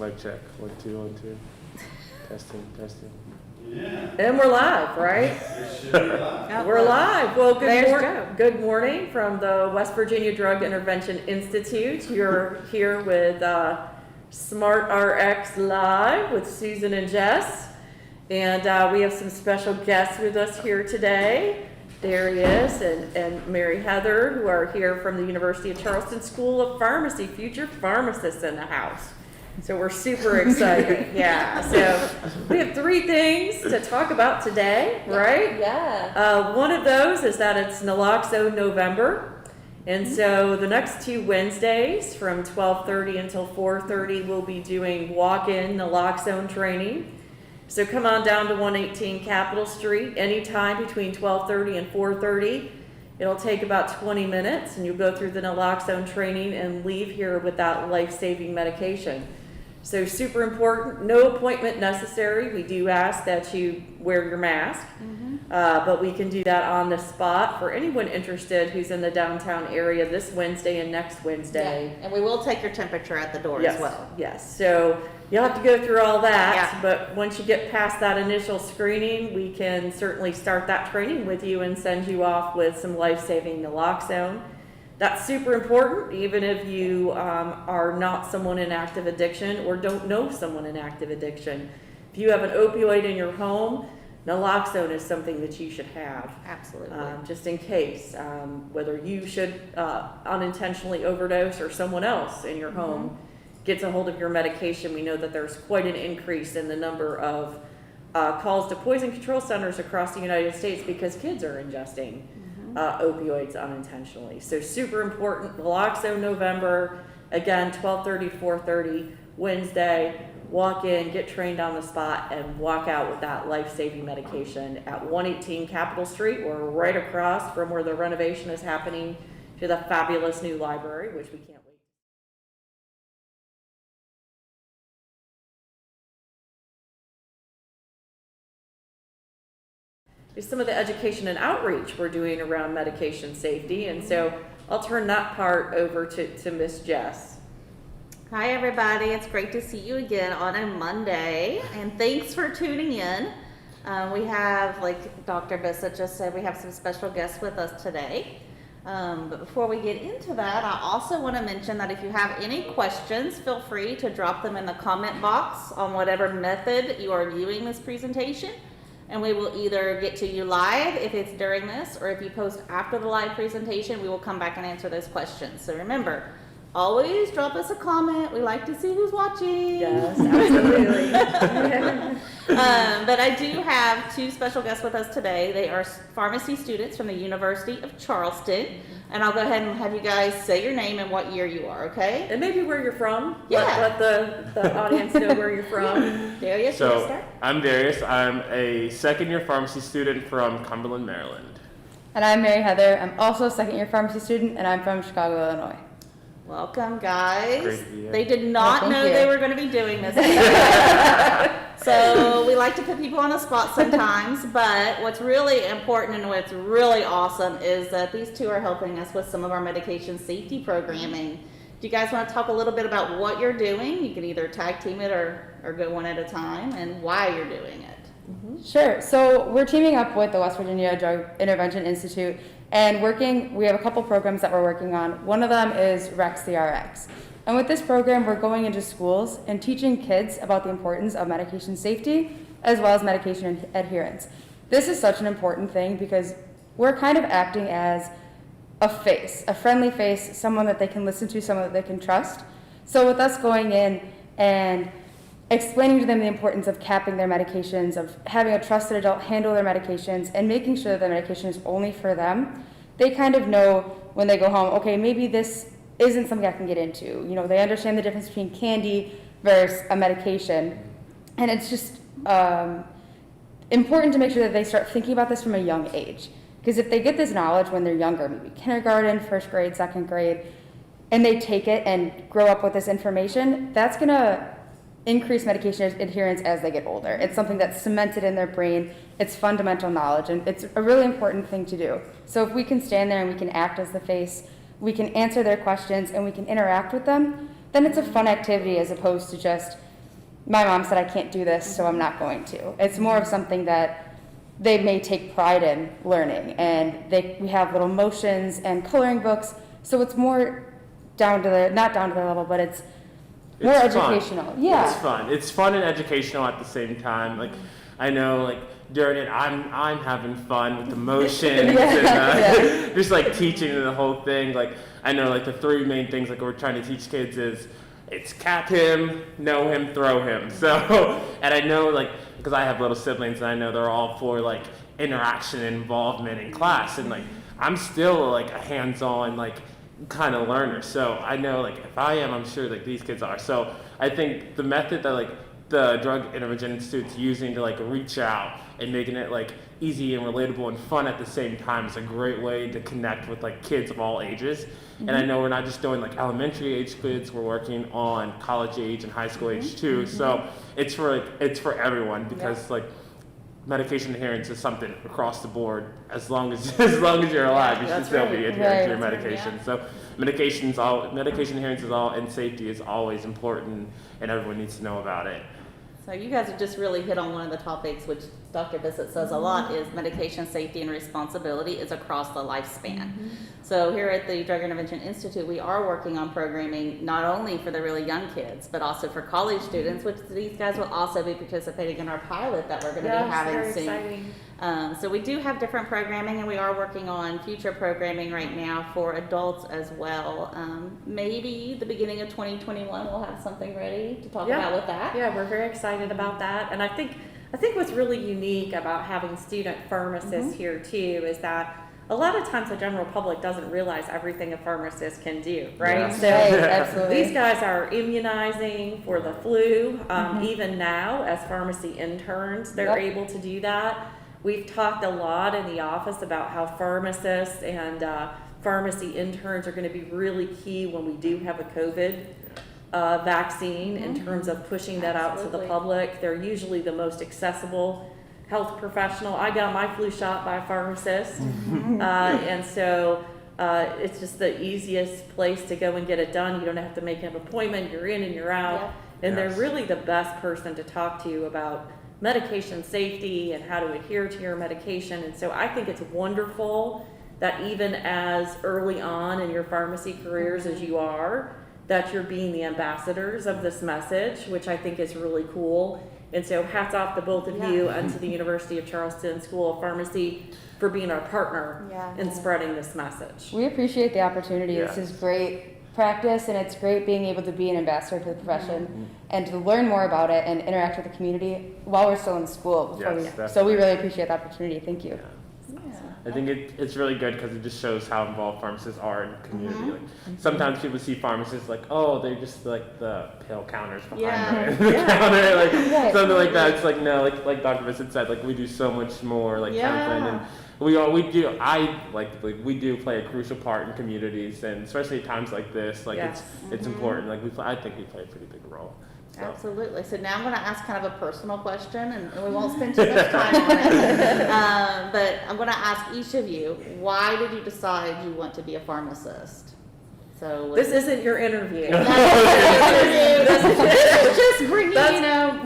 Mic check. 1, 2, 1, 2. Testing. Yeah. And we're live, right? It should be live. We're live. Well, There's Joe. good morning from the West Virginia Drug Intervention Institute. You're here with Smart Rx Live with Susan and Jess. And we have some special guests with us here today. Darius and Mary Heather, who are here from the University of Charleston School of Pharmacy, future pharmacists in the house. So we're super excited. Yeah. So we have 3 things to talk about today, right? Yeah. One of those is that it's Naloxone November. And so the next 2 Wednesdays from 12:30 until 4:30, we'll be doing walk-in naloxone training. So come on down to 118 Capitol Street anytime between 12:30 and 4:30. It'll take about 20 minutes and you'll go through the naloxone training and leave here with that life-saving medication. So super important, no appointment necessary. We do ask that you wear your mask, but we can do that on the spot for anyone interested who's in the downtown area this Wednesday and next Wednesday. Yeah. And we will take your temperature at the door as well. Yes, so you'll have to go through all that, Yeah. but once you get past that initial screening, we can certainly start that training with you and send you off with some life-saving naloxone. That's super important, even if you are not someone in active addiction or don't know someone in active addiction. If you have an opioid in your home, naloxone is something that you should have. Absolutely. Just in case, whether you should unintentionally overdose or someone else in your home gets a hold of your medication. We know that there's quite an increase in the number of calls to poison control centers across the United States because kids are ingesting opioids unintentionally. So super important. Naloxone November, again, 12:30, 4:30, Wednesday. Walk in, get trained on the spot, and walk out with that life-saving medication at 118 Capitol Street, or right across from where the renovation is happening to the fabulous new library, which we can't wait. Is some of the education and outreach we're doing around medication safety, and so I'll turn that part over to Miss Jess. Hi, everybody. It's great to see you again on a Monday, and thanks for tuning in. We have, like Dr. Bissett just said, we have some special guests with us today. But before we get into that, I also want to mention that if you have any questions, feel free to drop them in the comment box on whatever method you are viewing this presentation. And we will either get to you live if it's during this, or if you post after the live presentation, we will come back and answer those questions. So remember, always drop us a comment. We like to see who's watching. Yes, absolutely. But I do have 2 special guests with us today. They are pharmacy students from the University of Charleston. And I'll go ahead and have you guys say your name and what year you are, okay? And maybe where you're from. Yeah. Let the audience know where you're from. Darius, you want to So, start? I'm Darius. I'm a second-year pharmacy student from Cumberland, Maryland. And I'm Mary Heather. I'm also a second-year pharmacy student, and I'm from Chicago, Illinois. Welcome, guys. Great to be here. They did not thank know you. they were going to be doing this. So we like to put people on the spot sometimes, but what's really important and what's really awesome is that these 2 are helping us with some of our medication safety programming. Do you guys want to talk a little bit about what you're doing? You can either tag team it or go one at a time, and why you're doing it. Sure. So we're teaming up with the West Virginia Drug Intervention Institute and we have a couple programs that we're working on. One of them is Rex the Rx. And with this program, we're going into schools and teaching kids about the importance of medication safety as well as medication adherence. This is such an important thing because we're kind of acting as a face, a friendly face, someone that they can listen to, someone that they can trust. So with us going in and explaining to them the importance of capping their medications, of having a trusted adult handle their medications, and making sure that the medication is only for them, they kind of know when they go home, okay, maybe this isn't something I can get into. You know, they understand the difference between candy versus a medication. And it's just important to make sure that they start thinking about this from a young age. Because if they get this knowledge when they're younger, maybe kindergarten, 1st grade, 2nd grade, and they take it and grow up with this information, that's going to increase medication adherence as they get older. It's something that's cemented in their brain. It's fundamental knowledge, and it's a really important thing to do. So if we can stand there and we can act as the face, we can answer their questions, and we can interact with them, then it's a fun activity as opposed to just my mom said I can't do this, so I'm not going to. It's more of something that they may take pride in learning, and we have little motions and coloring books, so it's more not down to their level, but it's more fun. educational. Yeah. It's fun. It's fun and educational at the same time. Like, I know, like, during it, I'm having fun with the motions and just like teaching the whole thing. Like, I know, like, the three main things like we're trying to teach kids is it's cap him, know him, throw him. So, and I know, like, because I have little siblings, and I know they're all for like interaction and involvement in class, and like I'm still like a hands-on like kind of learner. So I know, like, if I am, I'm sure like these kids are. So I think the method that like the Drug Intervention Institute's using to like reach out and making it like easy and relatable and fun at the same time is a great way to connect with like kids of all ages. And I know we're not just doing like elementary age kids, we're working on college age and high school age too. So it's for everyone, because like medication adherence is something across the board. As long as you're alive, you should still be adhering to your medication. So medication adherence is all, and safety is always important, and everyone needs to know about it. So you guys have just really hit on one of the topics, which Dr. Bissett says a lot, is medication safety and responsibility is across the lifespan. So here at the Drug Intervention Institute, we are working on programming not only for the really young kids, but also for college students, which these guys will also be participating in our pilot that we're going to be having soon. Exciting. So we do have different programming, and we are working on future programming right now for adults as well. Maybe the beginning of 2021 we'll have something ready to talk about with that. Yeah, we're very excited about that. And I think what's really unique about having student pharmacists here too is that a lot of times the general public doesn't realize everything a pharmacist can do, right? Yeah. So Absolutely. these guys are immunizing for the flu. Even now, as pharmacy interns, they're able to do that. We've talked a lot in the office about how pharmacists and pharmacy interns are going to be really key when we do have a COVID vaccine in terms of pushing that out to the public. They're usually the most accessible health professional. I got my flu shot by a pharmacist, and so it's just the easiest place to go and get it done. You don't have to make an appointment. You're in and you're out, and they're really the best person to talk to about medication safety and how to adhere to your medication. And so I think it's wonderful that even as early on in your pharmacy careers as you are, that you're being the ambassadors of this message, which I think is really cool. And so hats off to both of you and to the University of Charleston School of Pharmacy for being our partner in spreading this message. We appreciate the opportunity. This is great practice, and it's great being able to be an ambassador to the profession and to learn more about it and interact with the community while we're still in school. So we really appreciate the opportunity. Thank you. I think it's really good because it just shows how involved pharmacists are in the community. Like, sometimes people see pharmacists like, oh, they're just like the pill counters behind the counter, like something like that. It's like, no, like Dr. Bissett said, like we do so much more, like kind of thing. And we do play a crucial part in communities, and especially at times like this, like it's important. Like I think we play a pretty big role. So. Absolutely. So now I'm going to ask kind of a personal question, and we won't spend too much time on it. But I'm going to ask each of you, why did you decide you want to be a pharmacist? So This isn't your interview. This is just bringing,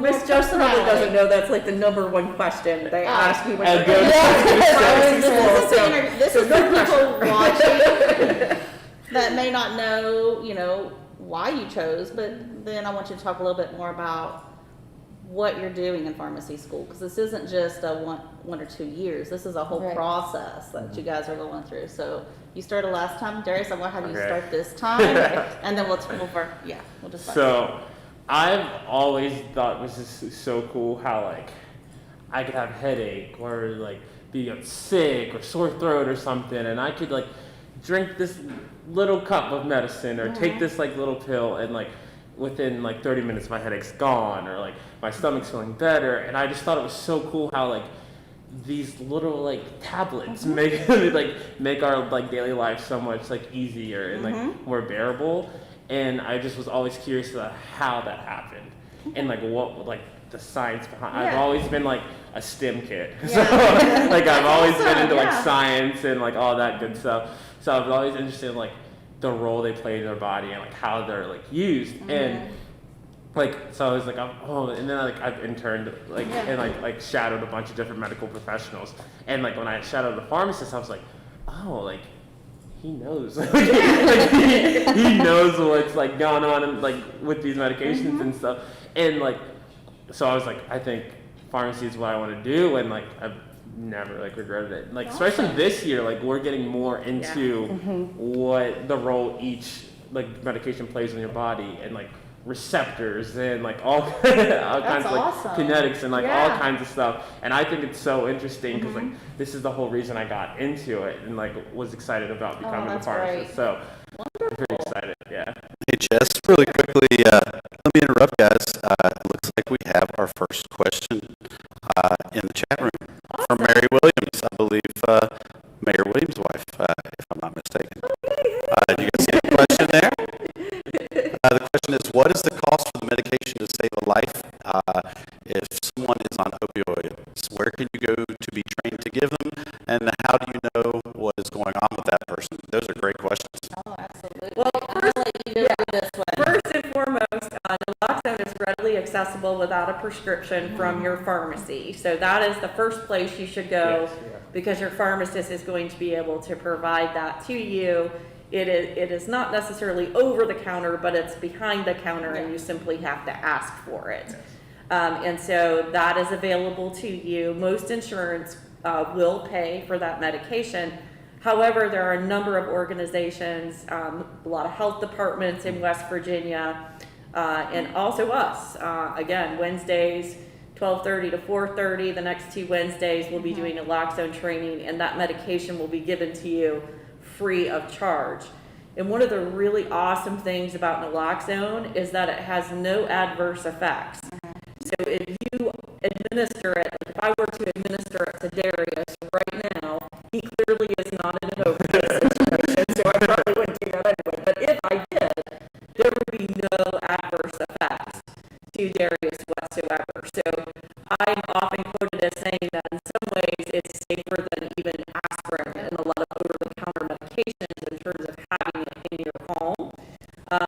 Miss Jess probably doesn't know that's like the number one question they ask me when And they go to pharmacy school. This is for people watching that may not know, why you chose, but then I want you to talk a little bit more about what you're doing in pharmacy school, because this isn't just a one or 2 years. This is a whole process that you guys are going through. So you started last time, Darius. I'm going to have you start this time, and then we'll just. So I've always thought this is so cool how like I could have a headache or like be sick or sore throat or something, and I could like drink this little cup of medicine or take this like little pill, and like within like 30 minutes my headache's gone, or like my stomach's feeling better. And I just thought it was so cool how like these little like tablets make our like daily life so much like easier and like more bearable. And I just was always curious about how that happened and like what like the science behind. I've always been like a STEM kid, so like I've always been into like science and like all that good stuff. So I was always interested in like the role they play in their body and like how they're like used. And so I was like, oh, and then I've interned and like shadowed a bunch of different medical professionals, and like when I shadowed the pharmacist, I was like, oh, like he knows, he knows what's like gone on and like with these medications and stuff, and like so I was like, I think pharmacy is what I want to do, and like I've never like regretted it. Like especially this year, like we're getting more into what the role each like medication plays in your body, and like receptors and like all kinds of like kinetics and like all kinds of stuff. And I think it's so interesting because like this is the whole reason I got into it and like was excited about becoming a pharmacist. Great. So I'm pretty excited. Yeah. Hey Jess, really quickly, let me interrupt, guys. It looks like we have our first question in the chat room from Mary Williams, I believe, Mayor Williams' wife, if I'm not mistaken. Do you guys see the question there? The question is, what is the cost for the medication to save a life if someone is on opioids? Where can you go to be trained to give them? And how do you know what is going on with that person? Those are great questions. Oh, absolutely. Well, This way. first and foremost, naloxone is readily accessible without a prescription from your pharmacy. So that is the first place you should go because your pharmacist is going to be able to provide that to you. It is not necessarily over the counter, but it's behind the counter and you simply have to ask for it. And so that is available to you. Most insurance will pay for that medication. However, there are a number of organizations, a lot of health departments in West Virginia, and also us. Again, Wednesdays, 12:30 to 4:30. The next 2 Wednesdays, we'll be doing naloxone training, and that medication will be given to you free of charge. And one of the really awesome things about naloxone is that it has no adverse effects. So if you administer it, like if I were to administer it to Darius right now, he clearly is not in an overdose situation, so I probably wouldn't do that anyway. But if I did, there would be no adverse effects to Darius whatsoever. So I'm often quoted as saying that in some ways it's safer than even aspirin and a lot of over-the-counter medications in terms of having it in your home.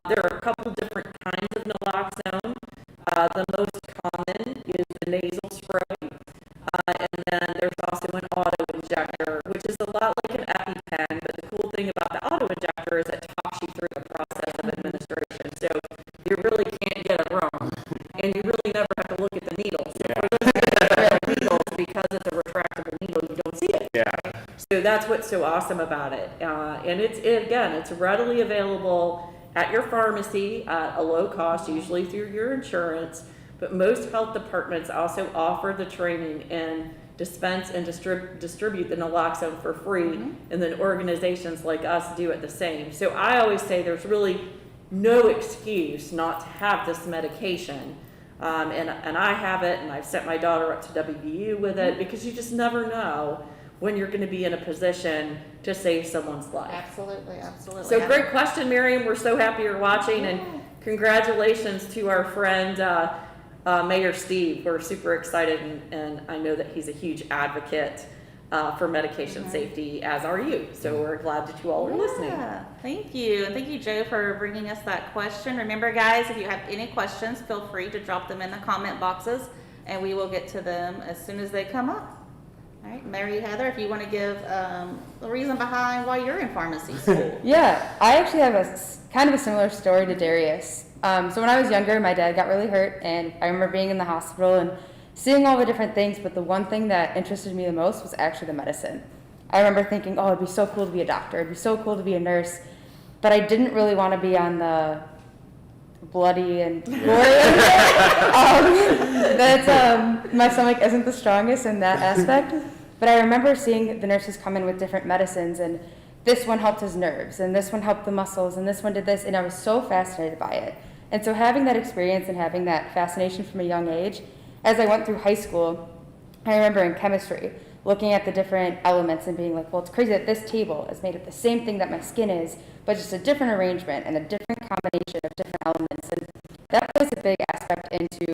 There are a couple different kinds of naloxone. The most common is the nasal spray, and then there's also an auto injector, which is a lot like an EpiPen, but the cool thing about the auto injector is it talks you through the process of administration, so you really can't get it wrong, and you really never have to look at the needle. So for those that have needles, because it's a retractable needle, you don't see it. Yeah. So that's what's so awesome about it, and it's readily available at your pharmacy at a low cost, usually through your insurance, but most health departments also offer the training and dispense and distribute the naloxone for free, and then organizations like us do it the same. So I always say there's really no excuse not to have this medication, and I have it, and I've sent my daughter up to WVU with it, because you just never know when you're going to be in a position to save someone's life. Absolutely, absolutely. So great question, Miriam. We're so happy you're watching, and congratulations to our friend Mayor Steve. We're super excited, and I know that he's a huge advocate for medication safety, as are you. So we're glad that you all are listening. Thank you. And thank you, Joe, for bringing us that question. Remember, guys, if you have any questions, feel free to drop them in the comment boxes, and we will get to them as soon as they come up. All right, Mary Heather, if you want to give the reason behind why you're in pharmacy school. Yeah, I actually have kind of a similar story to Darius. So when I was younger, my dad got really hurt, and I remember being in the hospital and seeing all the different things, but the one thing that interested me the most was actually the medicine. I remember thinking, oh, it'd be so cool to be a doctor, it'd be so cool to be a nurse, but I didn't really want to be on the bloody and gory my stomach isn't the strongest in that aspect, but I remember seeing the nurses come in with different medicines, and this one helped his nerves, and this one helped the muscles, and this one did this, and I was so fascinated by it. And so having that experience and having that fascination from a young age, as I went through high school, I remember in chemistry looking at the different elements and being like, well, it's crazy that this table is made of the same thing that my skin is, but just a different arrangement and a different combination of different elements. And that plays a big aspect into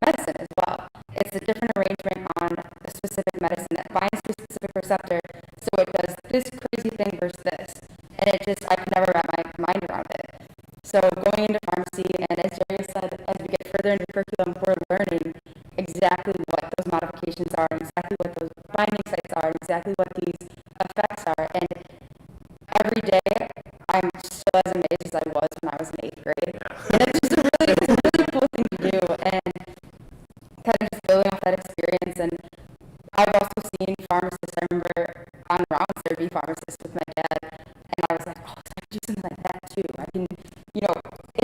medicine as well. It's a different arrangement on a specific medicine that binds to a specific receptor, so it does this crazy thing versus this. And I could never wrap my mind around it. So going into pharmacy, and as Jerry said, as we get further further into the curriculum, we're learning exactly what those modifications are, and exactly what those binding sites are, and exactly what these effects are. And every day, I'm still as amazed as I was when I was in 8th grade. And it's just it's a really cool thing to do, and kind of just building off that experience. And I've also seen pharmacists. I remember on rounds there'd be pharmacists with my dad, and I was like, oh, so I can do something like that too. I can,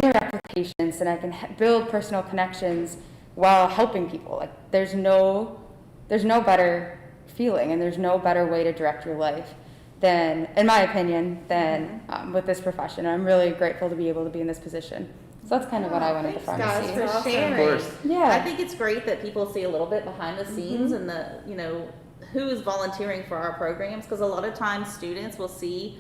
interact with patients, and I can build personal connections while helping people. Like there's no better feeling, and there's no better way to direct your life than, in my opinion, than with this profession. I'm really grateful to be able to be in this position. So that's kind of what I wanted to Thanks, pharmacy. guys, for Of sharing. course. Yeah. I think it's great that people see a little bit behind the scenes and who is volunteering for our programs, because a lot of times students will see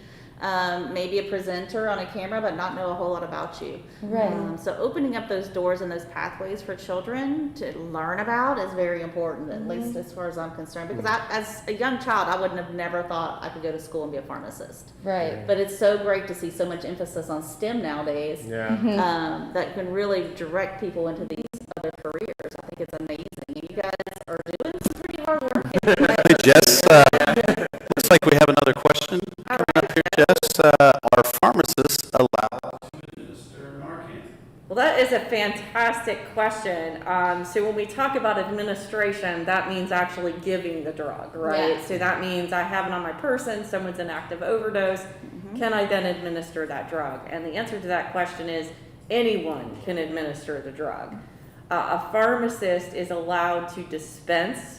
maybe a presenter on a camera but not know a whole lot about you. Right. So opening up those doors and those pathways for children to learn about is very important, at least as far as I'm concerned, because as a young child I wouldn't have never thought I could go to school and be a pharmacist. Right. But it's so great to see so much emphasis on STEM nowadays. Yeah. That can really direct people into these other careers. I think it's amazing. And you guys are doing some pretty hard work. Hey, Jess, looks like we have another question coming up here, Jess. Are pharmacists allowed to administer Narcan? Well, that is a fantastic question. So when we talk about administration, that means actually giving the drug, right? Yeah. So that means I have it on my person, someone's in active overdose. Can I then administer that drug? And the answer to that question is anyone can administer the drug. A pharmacist is allowed to dispense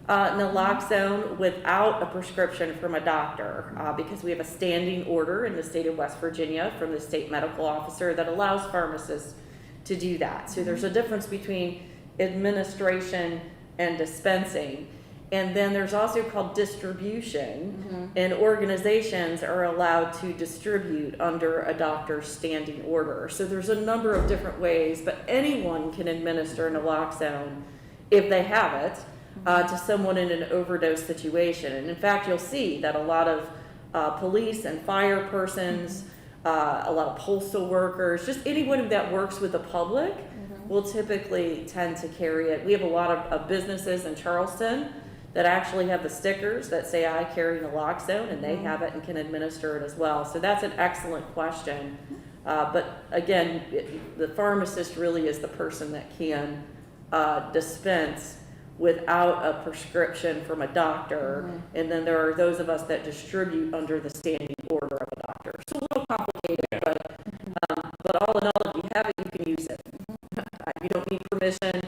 naloxone without a prescription from a doctor because we have a standing order in the state of West Virginia from the state medical officer that allows pharmacists to do that. So there's a difference between administration and dispensing. And then there's also called distribution, and organizations are allowed to distribute under a doctor's standing order. So there's a number of different ways, but anyone can administer naloxone if they have it to someone in an overdose situation. And in fact, you'll see that a lot of police and fire persons, a lot of postal workers, just anyone that works with the public will typically tend to carry it. We have a lot of businesses in Charleston that actually have the stickers that say I carry naloxone, and they have it and can administer it as well. So that's an excellent question. But again, the pharmacist really is the person that can dispense without a prescription from a doctor, and then there are those of us that distribute under the standing order of a doctor. It's a little complicated, but all in all, if you have it, you can use it. You don't need permission.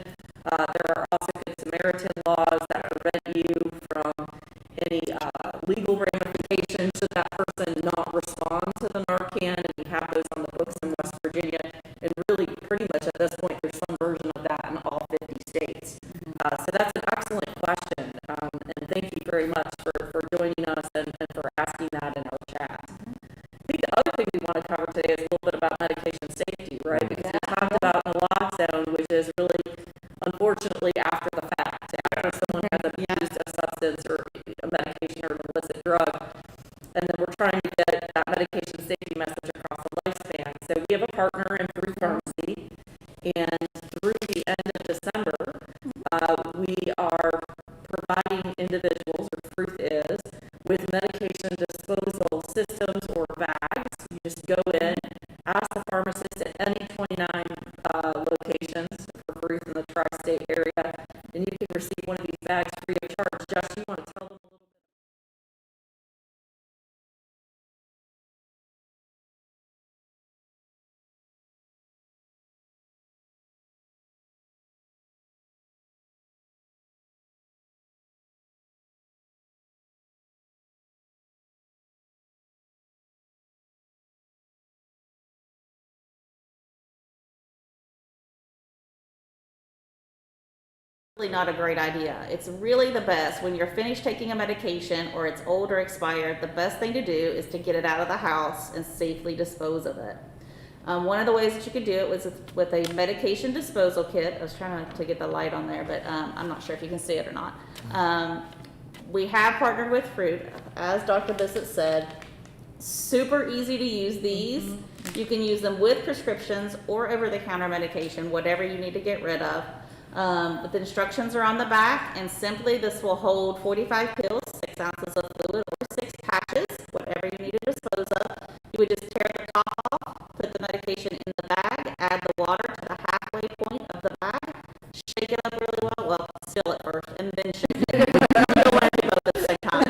There are also Good Samaritan laws that prevent you from any legal ramifications should that person not respond to the Narcan, and we have those on the books in West Virginia. And really, pretty much at this point, there's some version of that in all 50 states. So that's an excellent question, and thank you very much for joining us and for asking that in our chat. I think the other thing we want to cover today is a little bit about medication safety, right? Because we talked about naloxone, which is really, unfortunately, after the fact, after someone has abused a substance or a medication or an illicit drug, and then we're trying to get that medication safety message across the lifespan. So we have a partner in Through Pharmacy, and through the end of December, we are providing individuals, or Truth is, with medication disposal systems or bags. You just go in, ask the pharmacist at any 29 locations for Truth in the tri-state area, and you can receive one of these bags free of charge. Jess, you want to tell them a little bit? Really not a great idea. It's really the best when you're finished taking a medication or it's old or expired. The best thing to do is to get it out of the house and safely dispose of it. One of the ways that you could do it was with a medication disposal kit. I was trying to get the light on there, but I'm not sure if you can see it or not. We have partnered with Fruit, as Dr. Bissett said. Super easy to use these. You can use them with prescriptions or over-the-counter medication, whatever you need to get rid of. But the instructions are on the back, and simply this will hold 45 pills, 6 ounces of fluid, or 6 patches, whatever you need to dispose of. You would just tear the top off, put the medication in the bag, add the water to the halfway point of the bag, shake it up really well, seal it first, and then shake it. You don't want to do both at the same time.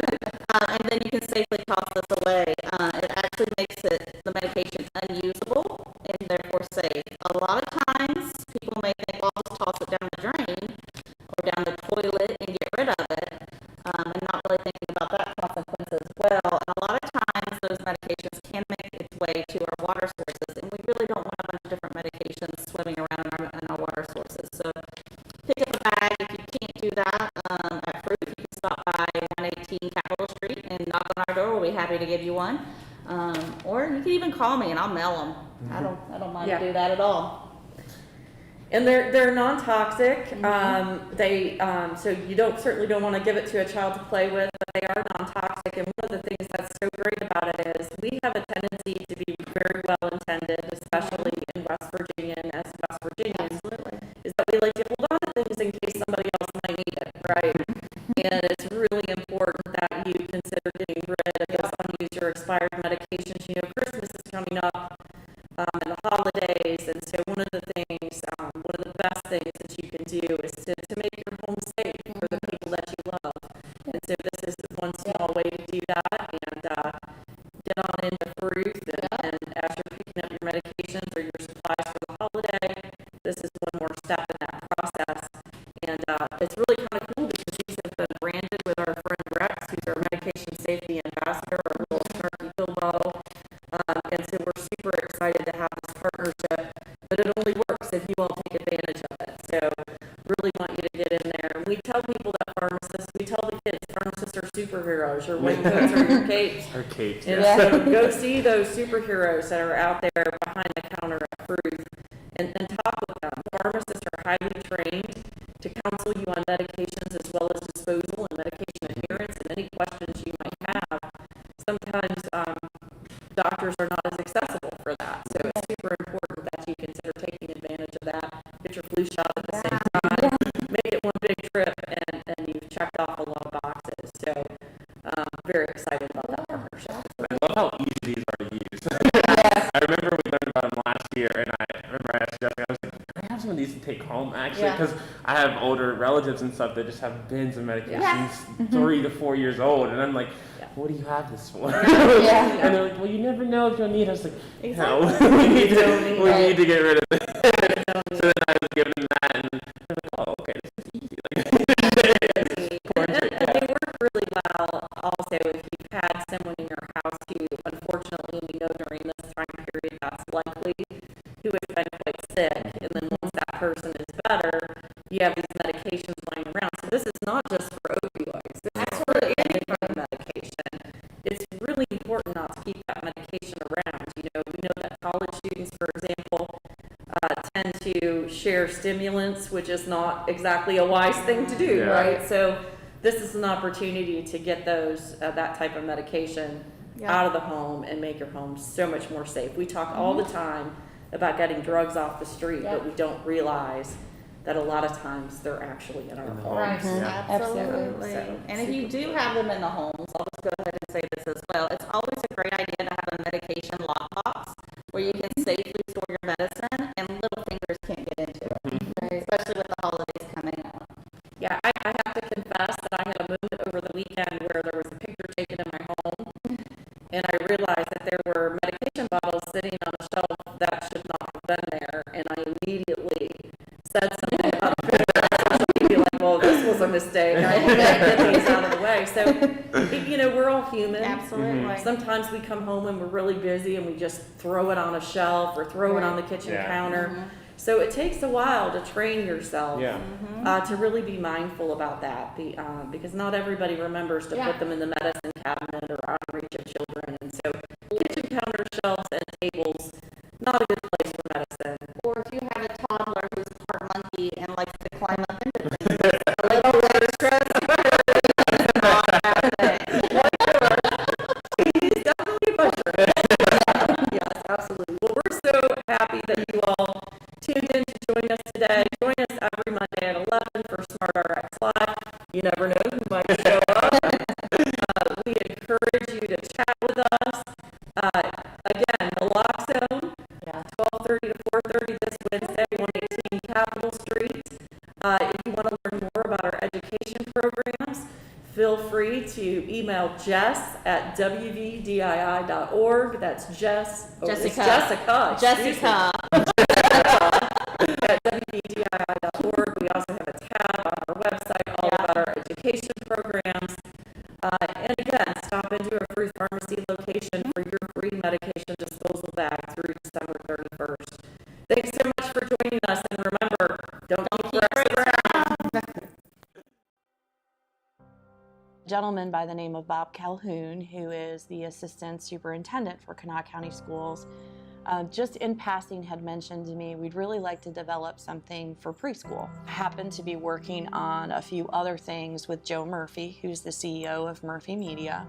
And then you can safely toss this away. It actually makes the medication unusable and therefore safe. A lot of times, people may think, well, I'll just toss it down the drain or down the toilet and get rid of it, and not really thinking about that consequence as well. And a lot of times, those medications can make its way to our water sources, and we really don't want a bunch of different medications swimming around in our water sources. So pick up a bag. If you can't do that at Fruit, you can stop by 118 Capitol Street and knock on our door. We'll be happy to give you one. Or you can even call me and I'll mail them. I don't mind to do that at all. And they're non-toxic. They so you certainly don't want to give it to a child to play with, but they are non-toxic. And one of the things that's so great about it is we have a tendency to be very well intended, especially in West Virginia and as West Virginians, is that we like to hold on to things in case somebody else might need it, right? And it's really important that you consider getting rid of those unused or expired medications. You know, Christmas is coming up. And the holidays, and so one of the best things that you can do is to make your home safe for the people that you love. And so this is one small way to do that, and get on into Fruit, and as you're picking up your medications or your supplies for the holiday, this is one more step in that process. And it's really kind of cool because these have been branded with our friend Rex, who's our medication safety ambassador, our little snarky pill bottle. And so we're super excited to have this partnership, but it only works if you all take advantage of it. So really want you to get in there. We tell people that we tell the kids pharmacists are superheroes. Your raincoats are your capes. Our capes. And so go see those superheroes that are out there behind the counter at Fruit and talk with them. Pharmacists are highly trained to counsel you on medications as well as disposal and medication adherence and any questions you might have. Sometimes doctors are not as accessible for that, so it's super important that you consider taking advantage of that. Get your flu shot at the same time, make it one big trip, and you've checked off a lot of boxes. So very excited about that partnership. I love how easy these are to use. I remember we learned about them last year, and I remember I asked Jessica, I was like, can I have some of these to take home, actually? Because I have older relatives and stuff that just have bins of medications 3 to 4 years old, and I'm like, what do you have this for? And they're like, well, you never know if you'll need it. I was like, no, we need to get rid of it. So then I was giving them that, and they're like, oh, okay, this is easy. And they work really well also if you've had someone in your house who, unfortunately, we know during this time period that's likely, who has been quite sick, and then once that person is better, you have these medications lying around. So this is not just for opioids. This is for any kind of medication. It's really important not to keep that medication around. You know, we know that college students, for example, tend to share stimulants, which is not exactly a wise thing to do, right? So this is an opportunity to get that type of medication out of the home and make your home so much more safe. We talk all the time about getting drugs off the street, but we don't realize that a lot of times they're actually in our homes. Absolutely. And if you do have them in the homes, I'll just go ahead and say this as well. It's always a great idea to have a medication lockbox where you can safely store your medicine and little fingers can't get into it, especially with the holidays coming up. Yeah, I have to confess that I had a moment over the weekend where there was a picture taken in my home, and I realized that there were medication bottles sitting on a shelf that should not have been there, and I immediately said something about the picture. Be like, well, this was a mistake. I need to get these out of the way. So, you know, we're all human. Absolutely. Sometimes we come home and we're really busy and we just throw it on a shelf or throw it on the kitchen counter. So it takes a while to train yourself to really be mindful about that, because not everybody remembers to put them in the medicine cabinet or out of reach of children. And so kitchen counter shelves and tables, not a good place for medicine. Or if you have a toddler who's part monkey and likes to climb up into things, a little less stress. He's definitely a butcher. Yes, absolutely. Well, today. Join us every Monday at 11 for Smart RX Live. You never know who might show up. We encourage you to chat with us. Again, naloxone, 12:30 to 4:30 this Wednesday, 118 Capitol Street. If you want to learn more about our education programs, feel free to email Jess at wvdii.org. That's Jess. Jessica. Jessica. At wvdii.org. We also have a tab on our website all about our education programs. And again, stop into a free pharmacy location for your free medication disposal bag through December 31st. Thanks so much for joining us, and remember, don't keep Rex around. Gentleman by the name of Bob Calhoun, who is the assistant superintendent for Kanawha County Schools, just in passing had mentioned to me we'd really like to develop something for preschool. I happened to be working on a few other things with Joe Murphy, who's the CEO of Murphy Media,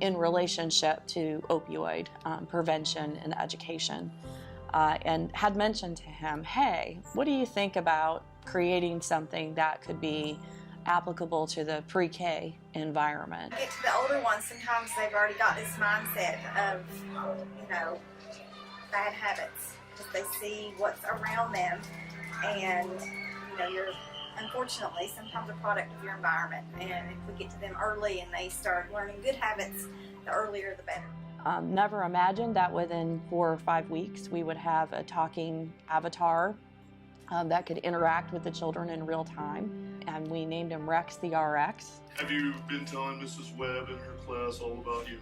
in relationship to opioid prevention and education, and had mentioned to him, hey, what do you think about creating something that could be applicable to the pre-K environment? Get to the older ones, sometimes they've already got this mindset of, bad habits because they see what's around them, and you're unfortunately sometimes a product of your environment, and if we get to them early and they start learning good habits, the earlier the better. Never imagined that within 4 or 5 weeks we would have a talking avatar that could interact with the children in real time, and we named him Rex the RX. Have you been telling Mrs. Webb in her class all about, this?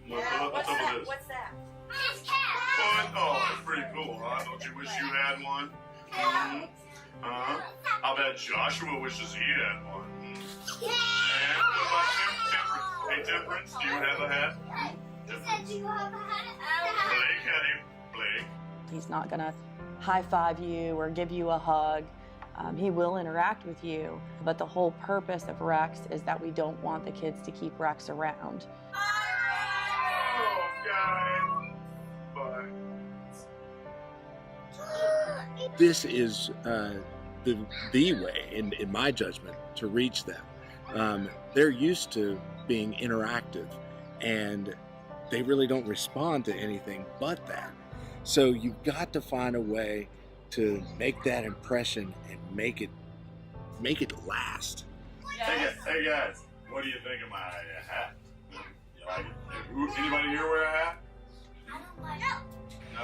What's that? What's that? What? Oh, it's pretty cool, huh? Don't you wish you had one? Mm-hmm. I bet Joshua wishes he had one. And what about Temperance? Hey, Temperance, do you have a hat? Temperance. Blake, Blake. He's not gonna high-five you or give you a hug. He will interact with you, but the whole purpose of Rex is that we don't want the kids to keep Rex around. Oh, guys. Bye. This is the way, in my judgment, to reach them. They're used to being interactive, and they really don't respond to anything but that. So you've got to find a way to make that impression and make it last. Hey guys, what do you think of my hat? You like it? Anybody here wear a hat? No?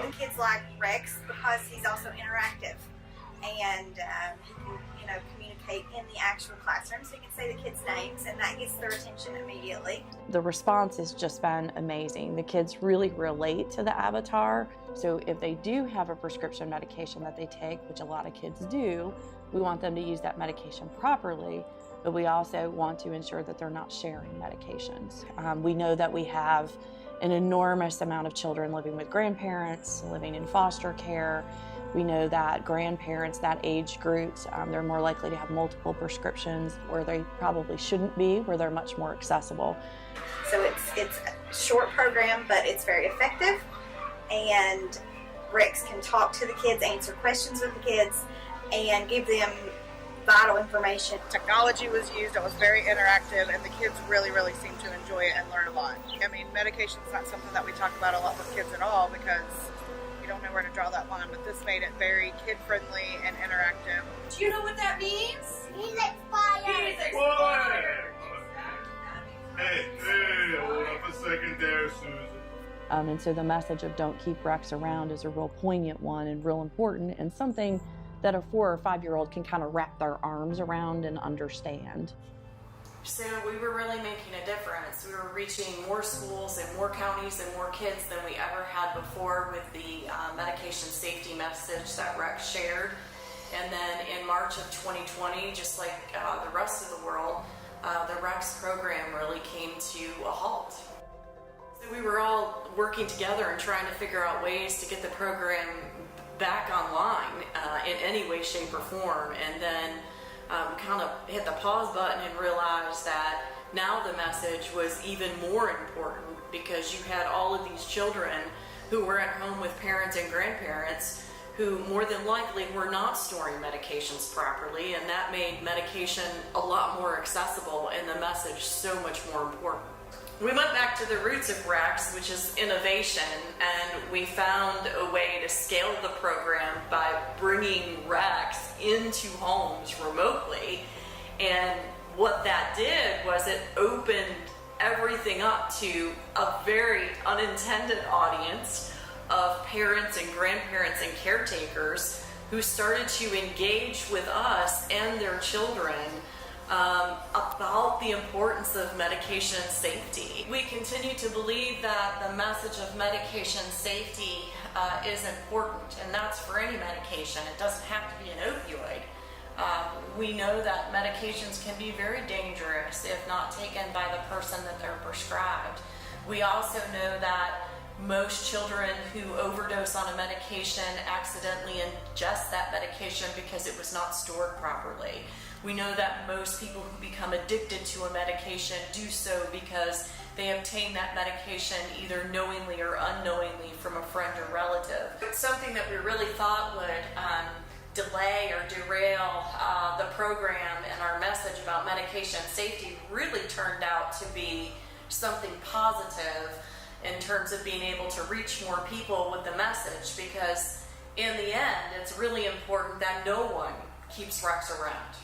The kids like Rex because he's also interactive, and he can, communicate in the actual classroom, so you can say the kids' names, and that gets their attention immediately. The response has just been amazing. The kids really relate to the avatar, so if they do have a prescription medication that they take, which a lot of kids do, we want them to use that medication properly, but we also want to ensure that they're not sharing medications. We know that we have an enormous amount of children living with grandparents, living in foster care. We know that grandparents, that age group, they're more likely to have multiple prescriptions where they probably shouldn't be, where they're much more accessible. So it's a short program, but it's very effective, and Rex can talk to the kids, answer questions with the kids, and give them vital information. Technology was used, it was very interactive, and the kids really, really seemed to enjoy it and learn a lot. I mean, medication's not something that we talk about a lot with kids at all because we don't know where to draw that line, but this made it very kid-friendly and interactive. Do you know what that means? He's expired. Hey, hold up a second there, Susan. And so the message of don't keep Rex around is a real poignant one and real important, and something that a 4 or 5-year-old can kind of wrap their arms around and understand. So we were really making a difference. We were reaching more schools and more counties and more kids than we ever had before with the medication safety message that Rex shared. And then in March of 2020, just like the rest of the world, the Rex program really came to a halt. So we were all working together and trying to figure out ways to get the program back online in any way, shape, or form. And then kind of hit the pause button and realized that now the message was even more important because you had all of these children who were at home with parents and grandparents who more than likely were not storing medications properly, and that made medication a lot more accessible and the message so much more important. We went back to the roots of Rex, which is innovation, and we found a way to scale the program by bringing Rex into homes remotely. And what that did was it opened everything up to a very unintended audience of parents and grandparents and caretakers who started to engage with us and their children about the importance of medication safety. We continue to believe that the message of medication safety is important, and that's for any medication. It doesn't have to be an opioid. We know that medications can be very dangerous if not taken by the person that they're prescribed. We also know that most children who overdose on a medication accidentally ingest that medication because it was not stored properly. We know that most people who become addicted to a medication do so because they obtain that medication either knowingly or unknowingly from a friend or relative. It's something that we really thought would delay or derail the program, and our message about medication safety really turned out to be something positive in terms of being able to reach more people with the message, because in the end it's really important that no one keeps Rex around.